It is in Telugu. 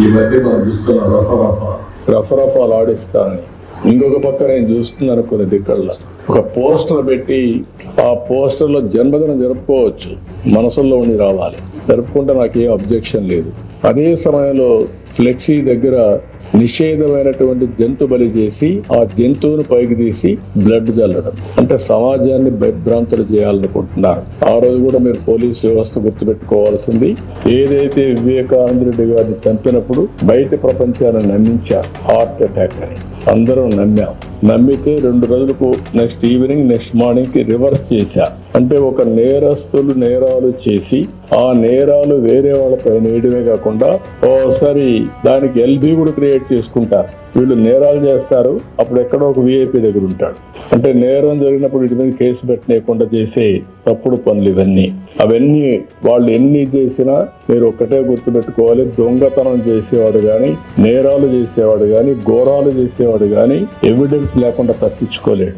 ఈ మధ్య మనం చూస్తున్న రఫాలు ఆడిస్తానని ఇంకొక పక్క నేను చూస్తున్నాను కొన్ని దిక్కల్లో ఒక పోస్టర్ పెట్టి ఆ పోస్టర్ లో జన్మదినం జరుపుకోవచ్చు, మనసుల్లో ఉండి రావాలి, జరుపుకుంటే నాకేం అబ్జెక్షన్ లేదు. అదే సమయంలో ఫ్లెక్సీ దగ్గర నిషేధమైనటువంటి జంతు బలి చేసి ఆ జంతువును పైకి తీసి బ్లడ్ చల్లడం అంటే సమాజాన్ని భయభ్రాంతులు చేయాలనుకుంటున్నారు. ఆ రోజు కూడా మీరు పోలీసు వ్యవస్థ గుర్తుపెట్టుకోవాల్సింది, ఏదైతే వివేకానంద రెడ్డి గారిని చంపినప్పుడు బయట ప్రపంచాన్ని నమ్మించారు హార్ట్ అటాక్ అని, అందరం నమ్మాం. నమ్మితే 2 రోజులకు నెక్స్ట్ ఈవినింగ్ నెక్స్ట్ మార్నింగ్ కి రివర్స్ చేశా. అంటే ఒక నేరస్తులు నేరాలు చేసి ఆ నేరాలు వేరే వాళ్ళపై వేయడమే కాకుండా ఓసారి దానికి ఎల్బీ కూడా క్రియేట్ చేసుకుంటారు. వీళ్ళు నేరాలు చేస్తారు, అప్పుడు ఎక్కడో ఒక విఐపీ దగ్గర ఉంటాడు. అంటే నేరం జరిగినప్పుడు వీటి మీద కేసు పెట్టలేకుండా చేసే తప్పుడు పనులు ఇవన్నీ. అవన్నీ వాళ్ళు ఎన్ని చేసినా మీరు ఒక్కటే గుర్తుపెట్టుకోవాలి, దొంగతనం చేసేవాడు కానీ, నేరాలు చేసేవాడు కానీ, ఘోరాలు చేసేవాడు కానీ ఎవిడెన్స్ లేకుండా తప్పించుకోలేడు.